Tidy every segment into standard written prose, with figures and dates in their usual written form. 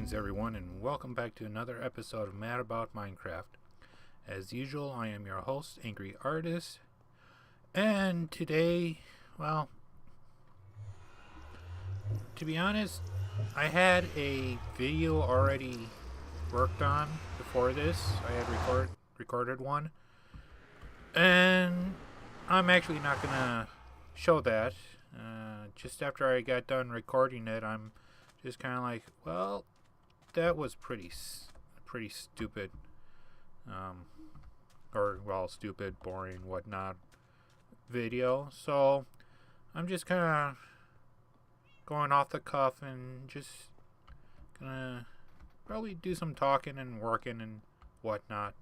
Greetings everyone, and welcome back to another episode of Mad About Minecraft. As usual, I am your host, AngryRtist, and today, well, to be honest, I had a video already worked on before this. I had recorded one, and I'm actually not gonna show that. Just after I got done recording it, I'm just kind of like, well, that was pretty stupid, stupid, boring, whatnot video. So I'm just kind of going off the cuff and just gonna probably do some talking and working and whatnot.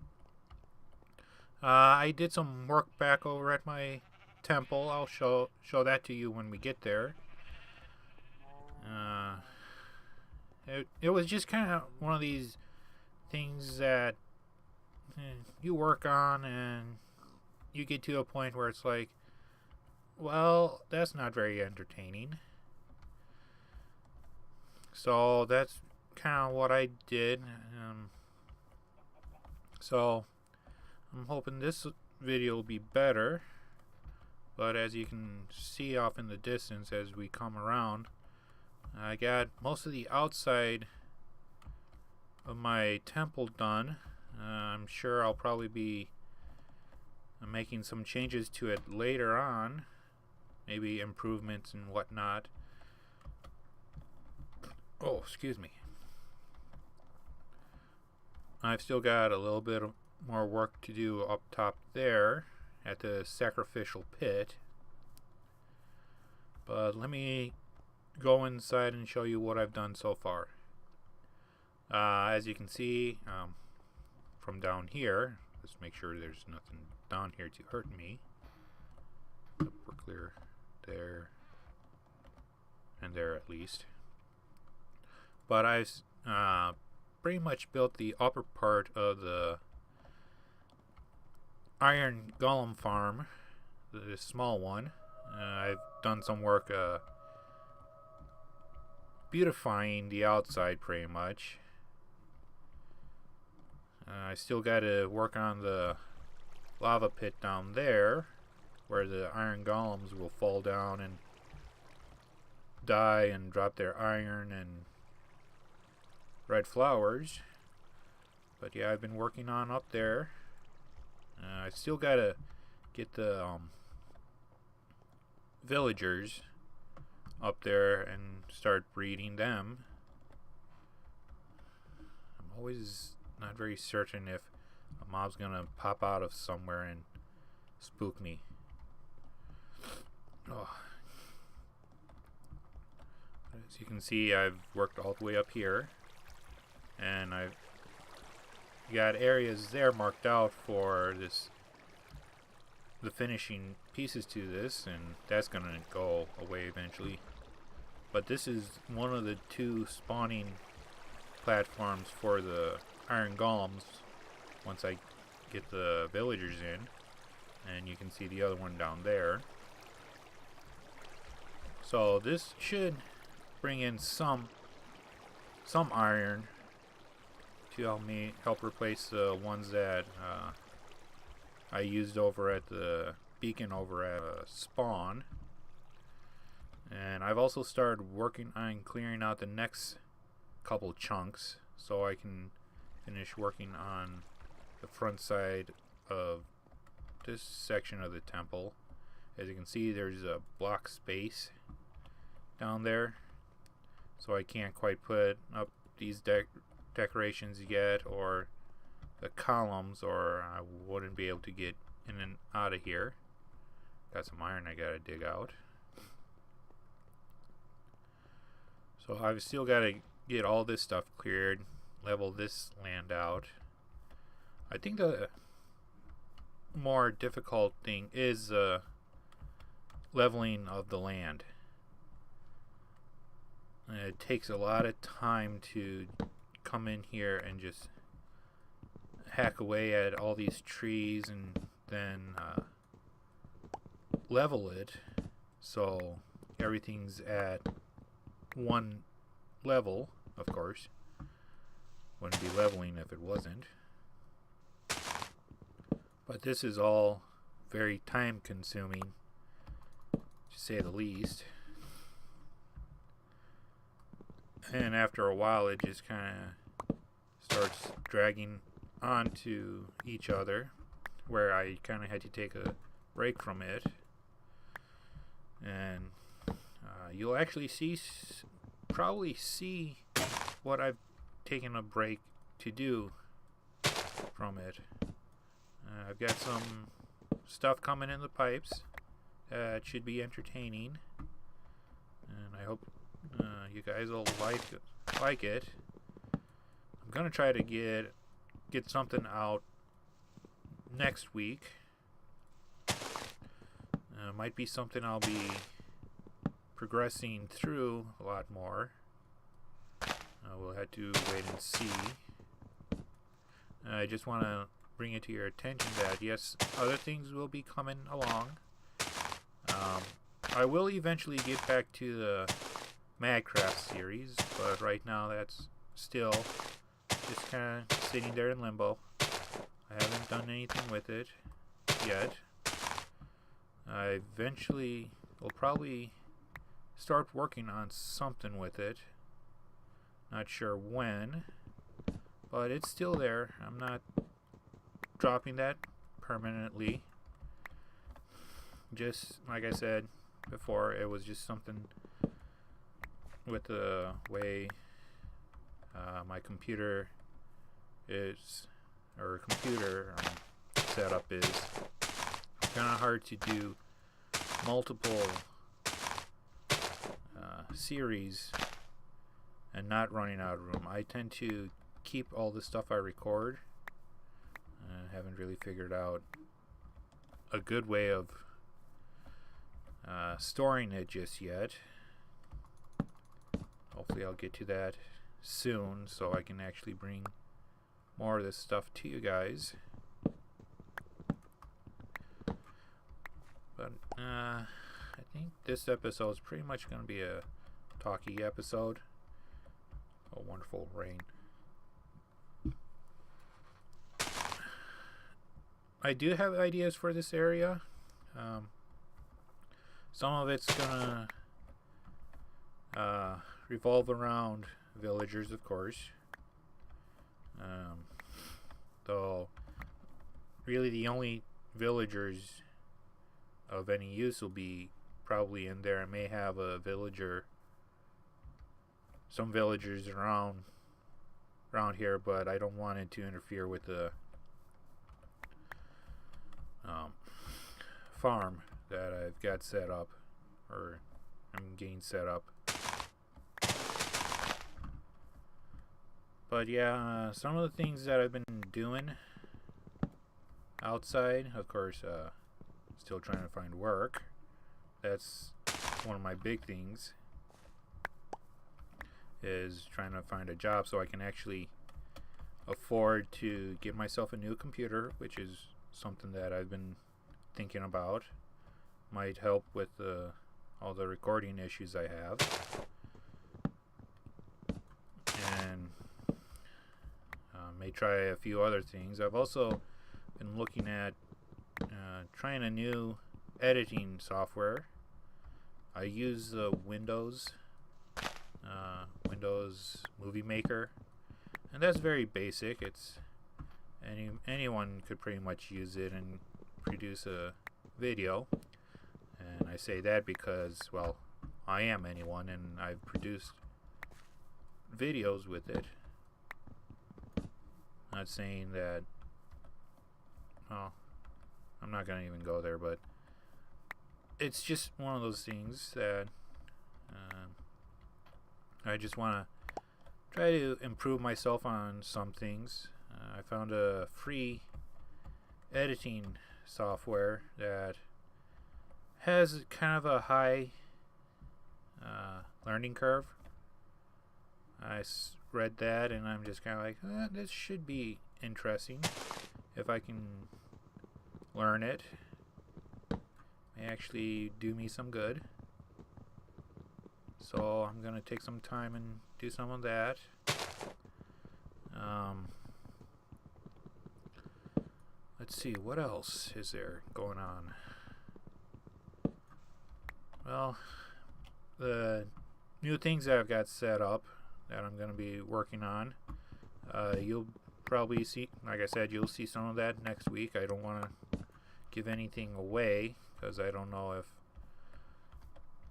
I did some work back over at my temple. I'll show that to you when we get there. It was just kind of one of these things that you work on and you get to a point where it's like, well, that's not very entertaining. So that's kind of what I did. So I'm hoping this video will be better. But as you can see off in the distance as we come around, I got most of the outside of my temple done. I'm sure I'll probably be making some changes to it later on, maybe improvements and whatnot. Oh, excuse me. I've still got a little bit more work to do up top there at the sacrificial pit, but let me go inside and show you what I've done so far. As you can see from down here, let's make sure there's nothing down here to hurt me. We're clear there and there at least. But I've pretty much built the upper part of the iron golem farm, the small one. I've done some work beautifying the outside pretty much. I still got to work on the lava pit down there where the iron golems will fall down and die and drop their iron and red flowers. But yeah, I've been working on up there. I still got to get the villagers up there and start breeding them. I'm always not very certain if a mob's gonna pop out of somewhere and spook me. Oh. As you can see, I've worked all the way up here, and I've got areas there marked out for the finishing pieces to this, and that's gonna go away eventually. But this is one of the two spawning platforms for the iron golems once I get the villagers in, and you can see the other one down there. So this should bring in some iron to help replace the ones that I used over at the beacon over at spawn. And I've also started working on clearing out the next couple chunks so I can finish working on the front side of this section of the temple. As you can see, there's a block space down there, so I can't quite put up these decorations yet, or the columns, or I wouldn't be able to get in and out of here. Got some iron I gotta dig out. So I've still gotta get all this stuff cleared, level this land out. I think the more difficult thing is leveling of the land. And it takes a lot of time to come in here and just hack away at all these trees and then level it so everything's at one level, of course. Wouldn't be leveling if it wasn't. But this is all very time consuming, to say the least. And after a while it just kind of starts dragging onto each other, where I kind of had to take a break from it. And you'll actually probably see what I've taken a break to do from it. I've got some stuff coming in the pipes that should be entertaining, and I hope you guys will like it. I'm gonna try to get something out next week. Might be something I'll be progressing through a lot more. We'll have to wait and see. I just want to bring it to your attention that yes, other things will be coming along. I will eventually get back to the Magcraft series, but right now that's still just kind of sitting there in limbo. I haven't done anything with it yet. I eventually will probably start working on something with it. Not sure when, but it's still there. I'm not dropping that permanently. Just like I said before, it was just something with the way my computer is, or computer setup is. Kind of hard to do multiple series and not running out of room. I tend to keep all the stuff I record. I haven't really figured out a good way of storing it just yet. Hopefully I'll get to that soon so I can actually bring more of this stuff to you guys. But I think this episode is pretty much going to be a talky episode. Oh, wonderful rain. I do have ideas for this area. Some of it's gonna revolve around villagers, of course. Though really the only villagers of any use will be probably in there. I may have some villagers around here, but I don't want it to interfere with the farm that I've got set up, or I'm getting set up. But yeah, some of the things that I've been doing outside, of course, still trying to find work. That's one of my big things, is trying to find a job so I can actually afford to get myself a new computer, which is something that I've been thinking about. Might help with all the recording issues I have. And may try a few other things. I've also been looking at trying a new editing software. I use Windows Movie Maker, and that's very basic. It's anyone could pretty much use it and produce a video. And I say that because, well, I am anyone, and I've produced videos with it. Not saying that, well, I'm not going to even go there, but it's just one of those things that I just want to try to improve myself on some things. I found a free editing software that has kind of a high learning curve. I read that and I'm just kind of like, this should be interesting if I can learn it. May actually do me some good. So I'm gonna take some time and do some of that. Let's see, what else is there going on? Well, the new things that I've got set up that I'm going to be working on, you'll probably see, like I said, you'll see some of that next week. I don't want to give anything away because I don't know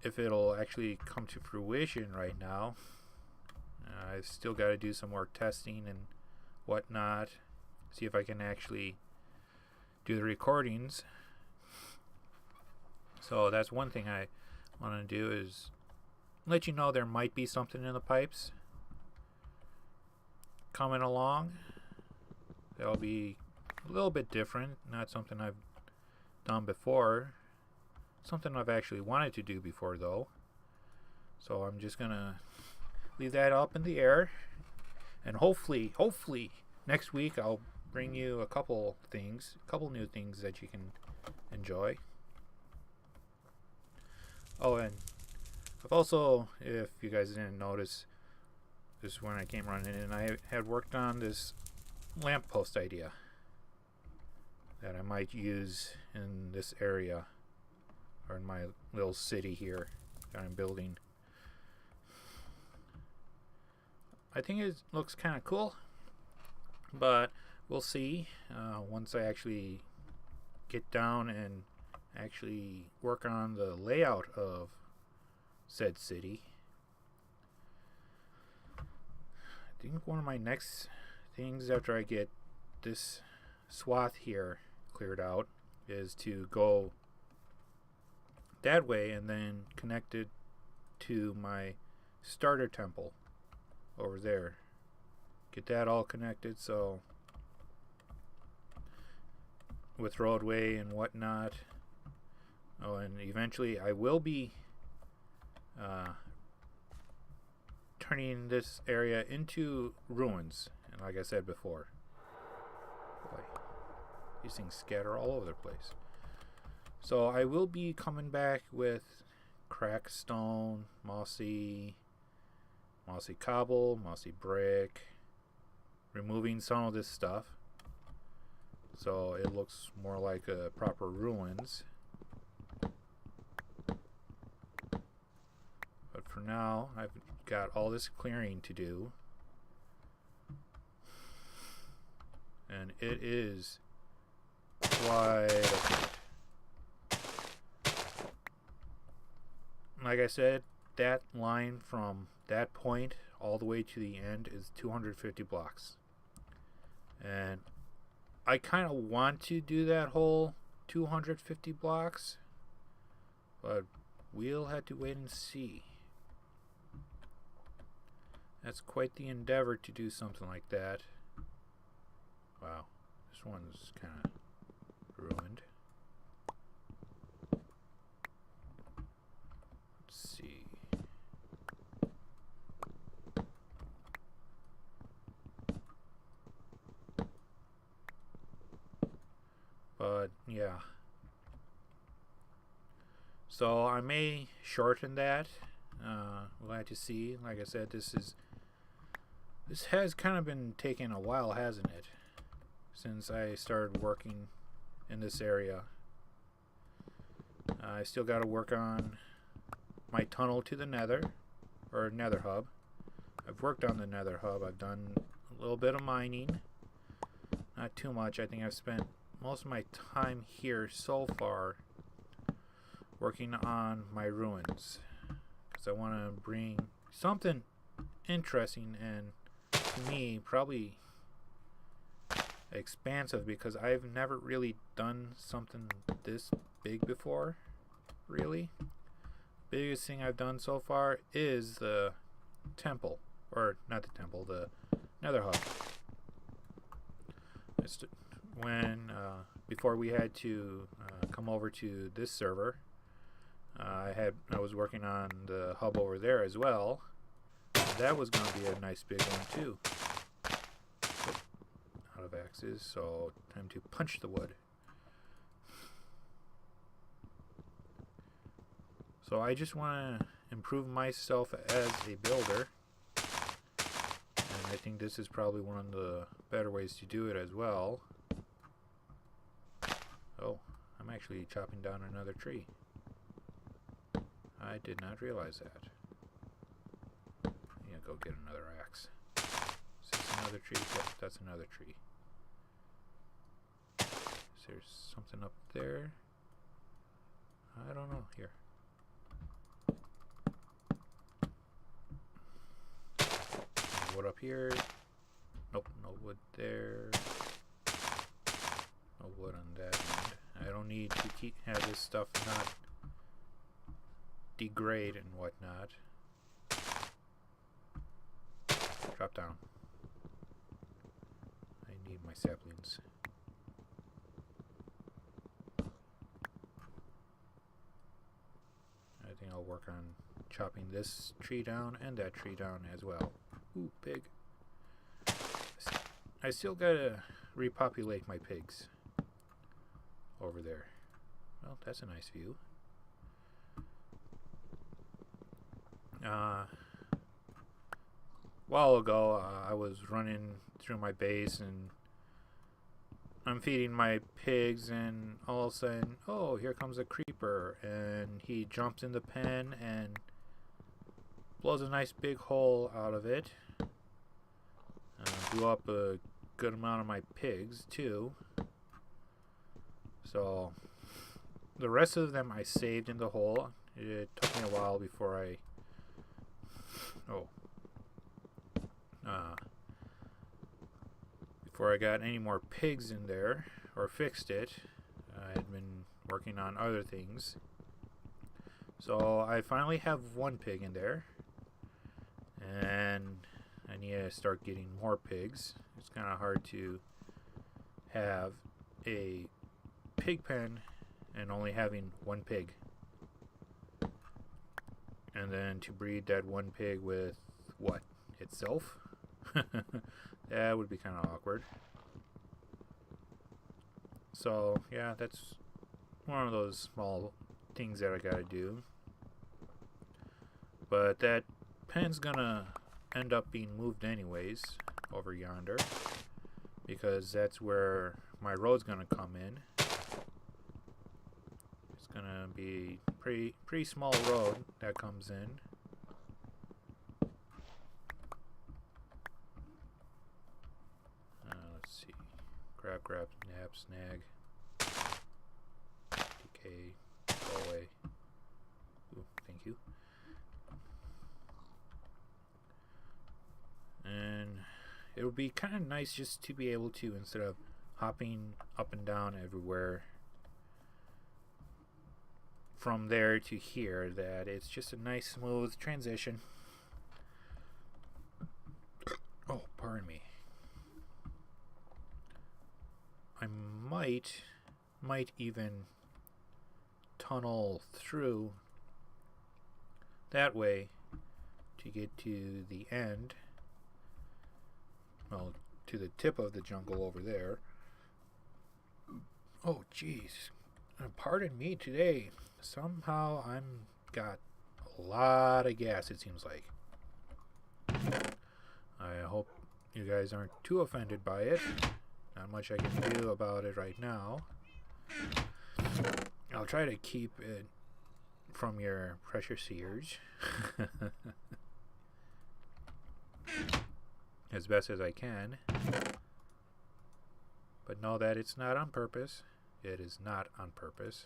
if it'll actually come to fruition right now. I still got to do some more testing and whatnot, see if I can actually do the recordings. So that's one thing I want to do, is let you know there might be something in the pipes coming along. That'll be a little bit different, not something I've done before, something I've actually wanted to do before though. So I'm just gonna leave that up in the air, and hopefully next week I'll bring you a couple new things that you can enjoy. Oh, and I've also, if you guys didn't notice, this is when I came running in, I had worked on this lamppost idea that I might use in this area, or in my little city here that I'm building. I think it looks kind of cool, but we'll see once I actually get down and actually work on the layout of said city. I think one of my next things after I get this swath here cleared out is to go that way and then connect it to my starter temple over there. Get that all connected, so with roadway and whatnot. Oh, and eventually I will be turning this area into ruins. And like I said before, boy, these things scatter all over the place. So I will be coming back with cracked stone, mossy cobble, mossy brick, removing some of this stuff so it looks more like proper ruins. But for now, I've got all this clearing to do, and it is quite a feat. Like I said, that line from that point all the way to the end is 250 blocks, and I kind of want to do that whole 250 blocks, but we'll have to wait and see. That's quite the endeavor to do something like that. Wow, this one's kind of ruined. Let's see. But yeah. So I may shorten that. We'll have to see. Like I said, this has kind of been taking a while, hasn't it? Since I started working in this area. I still got to work on my tunnel to the nether, or nether hub. I've worked on the nether hub. I've done a little bit of mining. Not too much. I think I've spent most of my time here so far working on my ruins, because I want to bring something interesting and, to me, probably expansive, because I've never really done something this big before, really. Biggest thing I've done so far is the temple, or not the temple, the nether hub. When before we had to come over to this server, I was working on the hub over there as well. That was going to be a nice big one too. Out of axes, so time to punch the wood. So I just want to improve myself as a builder, and I think this is probably one of the better ways to do it as well. Oh, I'm actually chopping down another tree. I did not realize that. I'm gonna go get another axe. Is this another tree? Yep, that's another tree. Is there something up there? I don't know. Here. Wood up here. Nope, no wood there. No wood on that end. I don't need to have this stuff not degrade and whatnot. Drop down. I need my saplings. I think I'll work on chopping this tree down and that tree down as well. Ooh, pig. I still gotta repopulate my pigs over there. Well, that's a nice view. A while ago, I was running through my base and I'm feeding my pigs, and all of a sudden, oh, here comes a creeper, and he jumps in the pen and blows a nice big hole out of it. Blew up a good amount of my pigs too. So the rest of them I saved in the hole. It took me a while before I before I got any more pigs in there or fixed it. I had been working on other things. So I finally have one pig in there, and I need to start getting more pigs. It's kind of hard to have a pig pen and only having one pig, and then to breed that one pig with what, itself? That would be kind of awkward. So yeah, that's one of those small things that I gotta do. But that pen's gonna end up being moved anyways over yonder, because that's where my road's gonna come in. It's gonna be pretty small road that comes in. Let's see. Grab, nab, snag. Decay. Go away. Ooh, thank you. And it would be kind of nice just to be able to, instead of hopping up and down everywhere from there to here, that it's just a nice smooth transition. Oh, pardon me. I might even tunnel through that way to get to the end. Well, to the tip of the jungle over there. Oh, jeez. Pardon me today. Somehow I'm got a lot of gas, it seems like. I hope you guys aren't too offended by it. Not much I can do about it right now. I'll try to keep it from your precious ears. As best as I can. But know that it's not on purpose. It is not on purpose.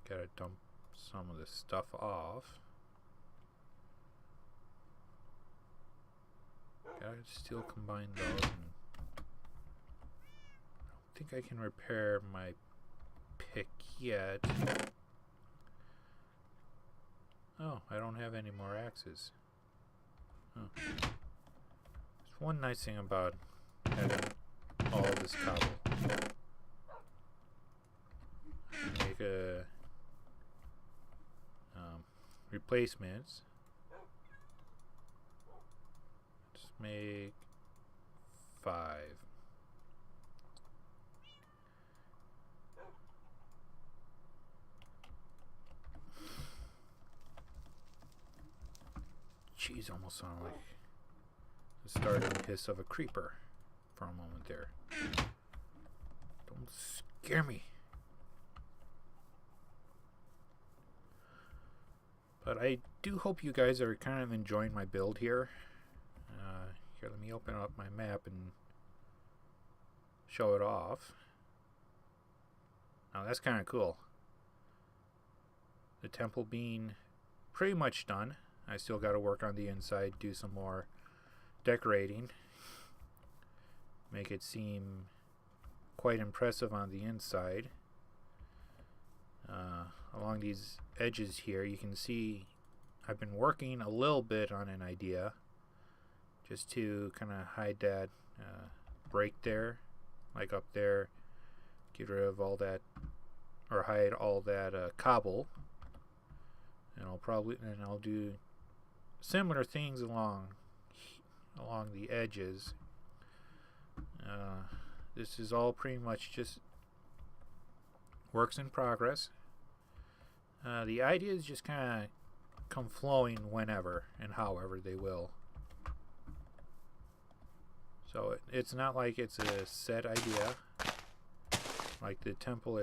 Gotta dump some of this stuff off. Gotta still combine those. And I don't think I can repair my pick yet. Oh, I don't have any more axes. Oh. There's one nice thing about having all this cobble. Make a replacements. Let's make 5. Jeez, almost sounded like the starting hiss of a creeper for a moment there. Don't scare me. But I do hope you guys are kind of enjoying my build here. Here, let me open up my map and show it off. Now that's kind of cool. The temple being pretty much done. I still got to work on the inside, do some more decorating. Make it seem quite impressive on the inside. Along these edges here, you can see I've been working a little bit on an idea just to kind of hide that break there, like up there, get rid of all that, or hide all that cobble. And I'll do similar things along the edges. This is all pretty much just works in progress. The ideas just kind of come flowing whenever and however they will. So it's not like it's a set idea, like the temple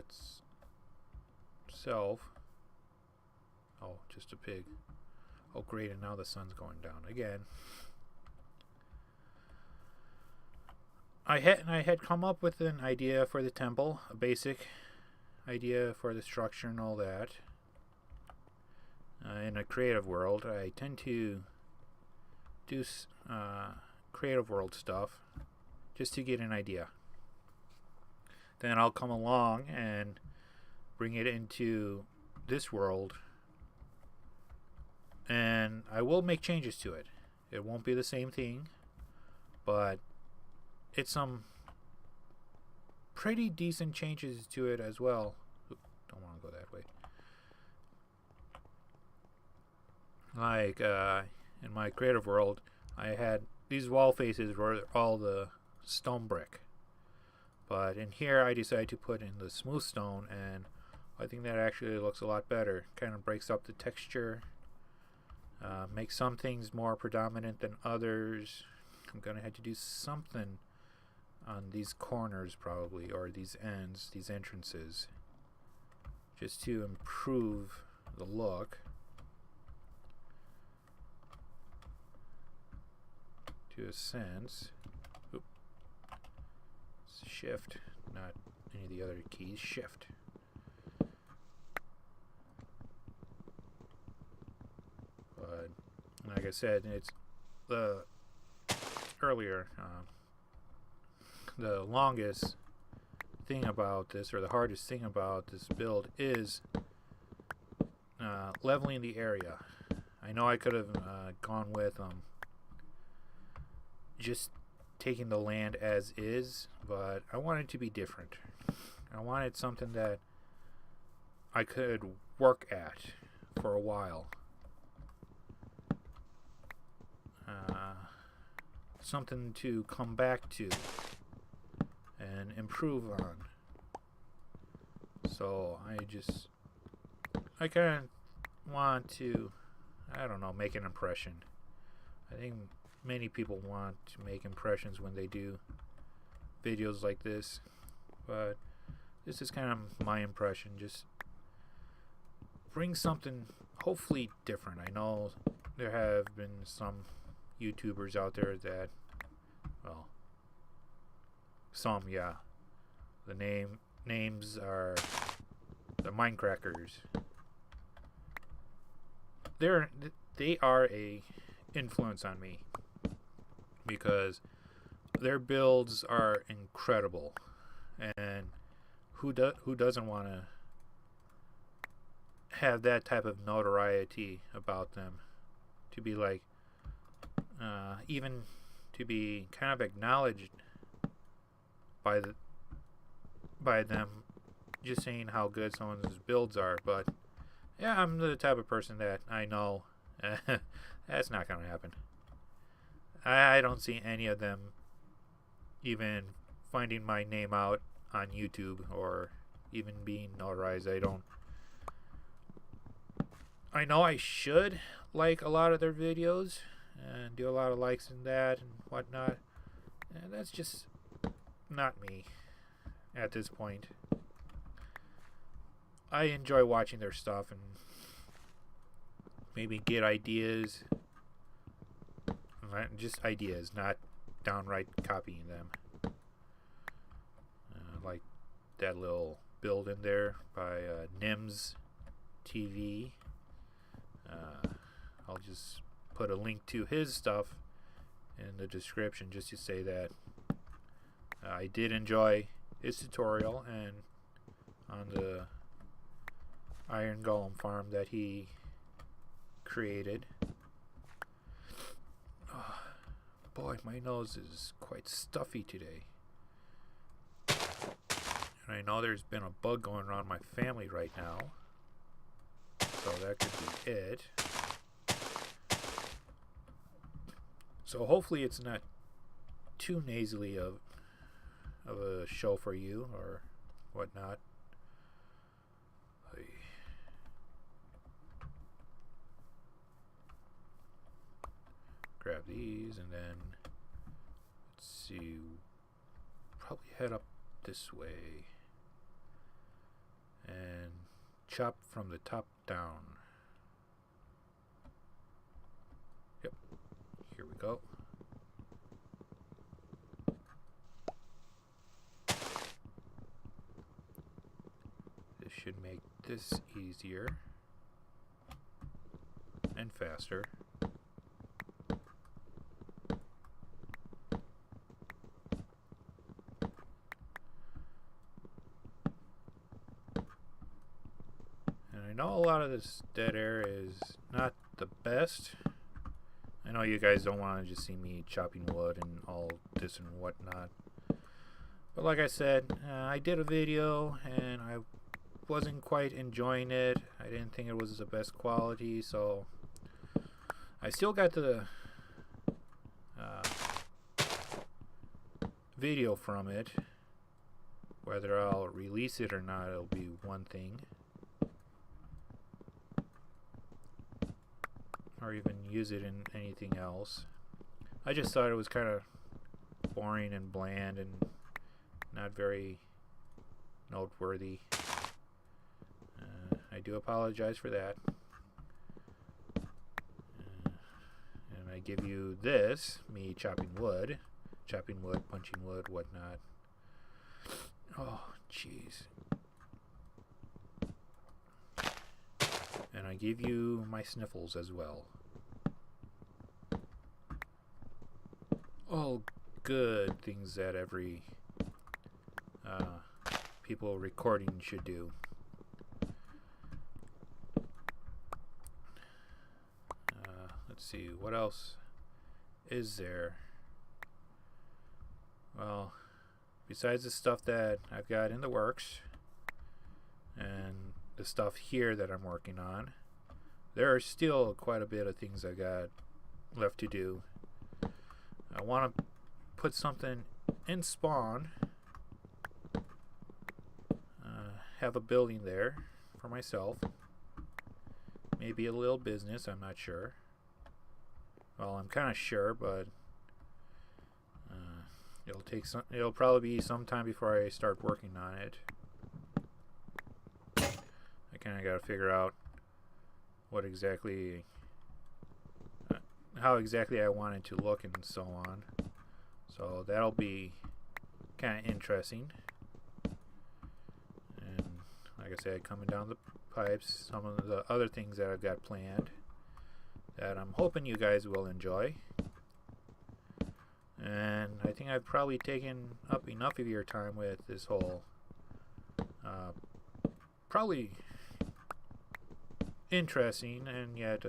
itself. Oh, just a pig. Oh great, and now the sun's going down again. I had come up with an idea for the temple, a basic idea for the structure and all that. In a creative world, I tend to do creative world stuff just to get an idea. Then I'll come along and bring it into this world, and I will make changes to it. It won't be the same thing, but it's some pretty decent changes to it as well. Oop, don't want to go that way. Like in my creative world, I had these wall faces were all the stone brick, but in here I decided to put in the smooth stone, and I think that actually looks a lot better. Kind of breaks up the texture, makes some things more predominant than others. I'm gonna have to do something on these corners probably, or these ends, these entrances, just to improve the look. To a sense. Oop. Shift, not any of the other keys. Shift. But like I said, it's the earlier. The longest thing about this, or the hardest thing about this build, is leveling the area. I know I could have gone with just taking the land as is, but I wanted it to be different. I wanted something that I could work at for a while. Something to come back to and improve on. So I kind of want to, I don't know, make an impression. I think many people want to make impressions when they do videos like this, but this is kind of my impression. Just bring something hopefully different. I know there have been some YouTubers out there that, well, some, yeah, the names are the Minecrackers. They are a influence on me, because their builds are incredible, and who doesn't want to have that type of notoriety about them, to be like, even to be kind of acknowledged by them, just saying how good someone's builds are. But yeah, I'm the type of person that I know that's not gonna happen. I don't see any of them even finding my name out on YouTube or even being notarized. I know I should like a lot of their videos and do a lot of likes and that and whatnot. And that's just not me at this point. I enjoy watching their stuff and maybe get ideas. Just ideas, not downright copying them. Like that little build in there by Nims TV. I'll just put a link to his stuff in the description just to say that I did enjoy his tutorial and on the iron golem farm that he created. Oh, boy, my nose is quite stuffy today. And I know there's been a bug going around my family right now, so that could be it. So hopefully it's not too nasally of a show for you or whatnot. Grab these and then let's see, probably head up this way and chop from the top down. Yep, here we go. This should make this easier and faster. I know a lot of this dead air is not the best. I know you guys don't want to just see me chopping wood and all this and whatnot. But like I said, I did a video and I wasn't quite enjoying it. I didn't think it was the best quality, so I still got the video from it. Whether I'll release it or not, it'll be one thing. Or even use it in anything else. I just thought it was kind of boring and bland and not very noteworthy. I do apologize for that. And I give you this, me chopping wood, punching wood, whatnot. Oh, jeez. And I give you my sniffles as well. All good things that every people recording should do. Let's see, what else is there? Well, besides the stuff that I've got in the works and the stuff here that I'm working on, there are still quite a bit of things I got left to do. I want to put something in spawn, have a building there for myself, maybe a little business, I'm not sure. Well, I'm kind of sure, but it'll probably be some time before I start working on it. I kind of got to figure out what exactly, how exactly I want it to look and so on. So that'll be kind of interesting. And like I said, coming down the pipes, some of the other things that I've got planned that I'm hoping you guys will enjoy. And I think I've probably taken up enough of your time with this whole probably interesting and yet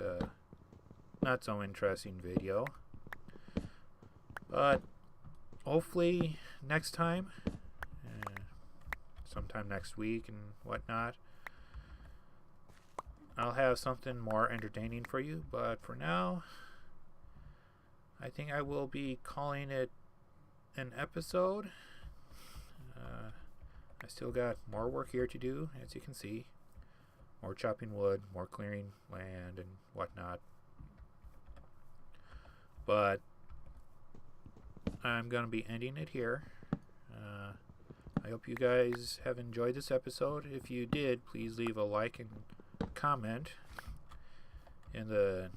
not so interesting video. But hopefully next time, sometime next week and whatnot, I'll have something more entertaining for you. But for now, I think I will be calling it an episode. I still got more work here to do, as you can see. More chopping wood, more clearing land and whatnot. But I'm going to be ending it here. I hope you guys have enjoyed this episode. If you did, please leave a like and comment in the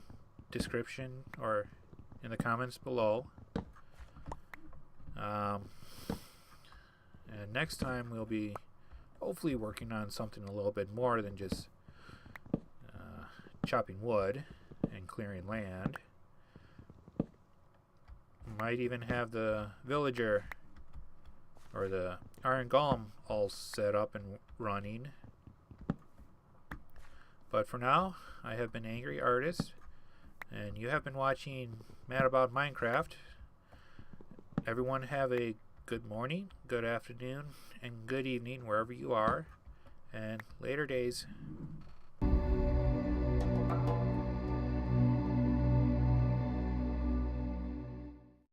description or in the comments below. And next time we'll be hopefully working on something a little bit more than just chopping wood and clearing land. Might even have the villager or the iron golem all set up and running. But for now, I have been AngryRtist, and you have been watching Mad About Minecraft. Everyone have a good morning, good afternoon, and good evening wherever you are, and later days.